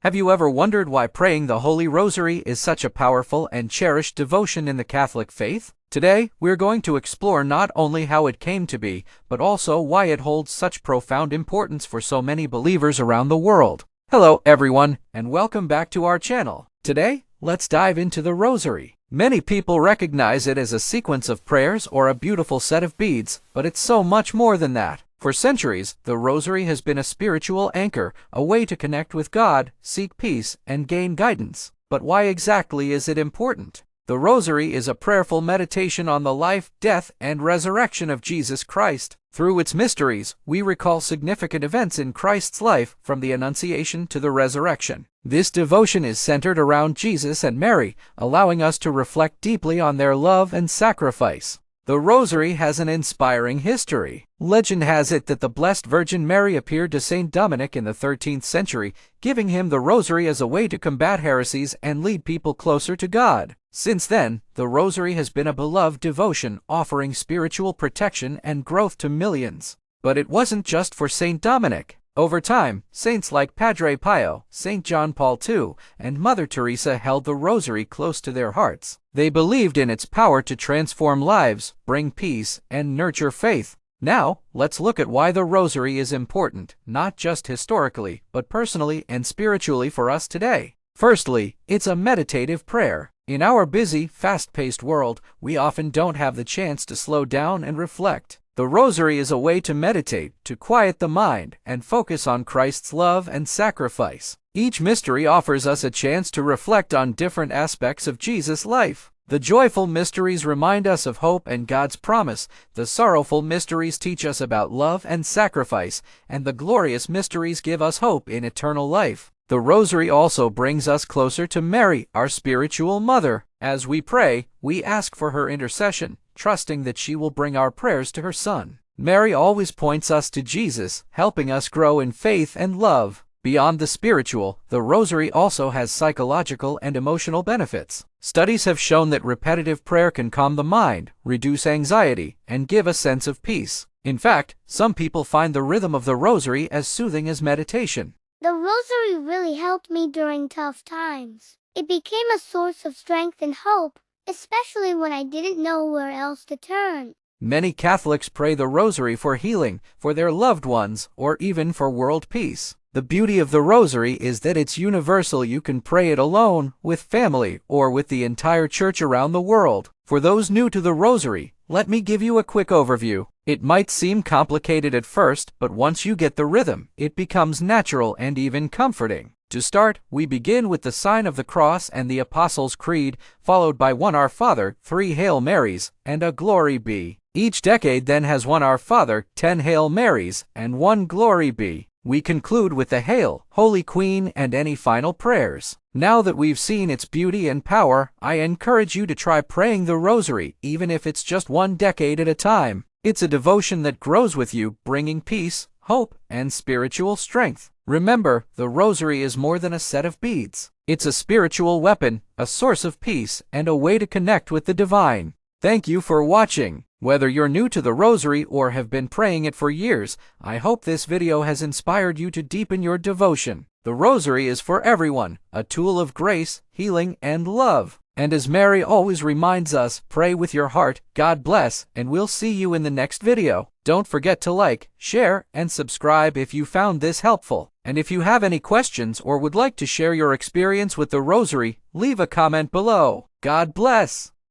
Have you ever wondered why praying the Holy Rosary is such a powerful and cherished devotion in the Catholic faith? Today, we're going to explore not only how it came to be, but also why it holds such profound importance for so many believers around the world. Hello everyone, and welcome back to our channel. Today, let's dive into the Rosary. Many people recognize it as a sequence of prayers or a beautiful set of beads, but it's so much more than that. For centuries, the Rosary has been a spiritual anchor, a way to connect with God, seek peace, and gain guidance. But why exactly is it important? The Rosary is a prayerful meditation on the life, death, and resurrection of Jesus Christ. Through its mysteries, we recall significant events in Christ's life, from the Annunciation to the resurrection. This devotion is centered around Jesus and Mary, allowing us to reflect deeply on their love and sacrifice. The Rosary has an inspiring history. Legend has it that the Blessed Virgin Mary appeared to Saint Dominic in the 13th century, giving him the Rosary as a way to combat heresies and lead people closer to God. Since then, the Rosary has been a beloved devotion, offering spiritual protection and growth to millions. But it wasn't just for Saint Dominic. Over time, saints like Padre Pio, Saint John Paul II, and Mother Teresa held the Rosary close to their hearts. They believed in its power to transform lives, bring peace, and nurture faith. Now, let's look at why the Rosary is important, not just historically, but personally and spiritually for us today. Firstly, it's a meditative prayer. In our busy, fast-paced world, we often don't have the chance to slow down and reflect. The Rosary is a way to meditate, to quiet the mind, and focus on Christ's love and sacrifice. Each mystery offers us a chance to reflect on different aspects of Jesus' life. The joyful mysteries remind us of hope and God's promise. The sorrowful mysteries teach us about love and sacrifice, and the glorious mysteries give us hope in eternal life. The Rosary also brings us closer to Mary, our spiritual mother. As we pray, we ask for her intercession, trusting that she will bring our prayers to her Son. Mary always points us to Jesus, helping us grow in faith and love. Beyond the spiritual, the Rosary also has psychological and emotional benefits. Studies have shown that repetitive prayer can calm the mind, reduce anxiety, and give a sense of peace. In fact, some people find the rhythm of the Rosary as soothing as meditation. The Rosary really helped me during tough times. It became a source of strength and hope, especially when I didn't know where else to turn. Many Catholics pray the Rosary for healing, for their loved ones, or even for world peace. The beauty of the Rosary is that it's universal. You can pray it alone, with family, or with the entire church around the world. For those new to the Rosary, let me give you a quick overview. It might seem complicated at first, but once you get the rhythm, it becomes natural and even comforting. To start, we begin with the sign of the cross and the Apostles' Creed, followed by one Our Father, 3 Hail Marys, and a Glory Be. Each decade then has one Our Father, 10 Hail Marys, and 1 Glory Be. We conclude with the Hail, Holy Queen, and any final prayers. Now that we've seen its beauty and power, I encourage you to try praying the Rosary, even if it's just one decade at a time. It's a devotion that grows with you, bringing peace, hope, and spiritual strength. Remember, the Rosary is more than a set of beads. It's a spiritual weapon, a source of peace, and a way to connect with the divine. Thank you for watching. Whether you're new to the Rosary or have been praying it for years, I hope this video has inspired you to deepen your devotion. The Rosary is for everyone, a tool of grace, healing, and love. And as Mary always reminds us, pray with your heart. God bless, and we'll see you in the next video. Don't forget to like, share, and subscribe if you found this helpful. And if you have any questions or would like to share your experience with the Rosary, leave a comment below. God bless!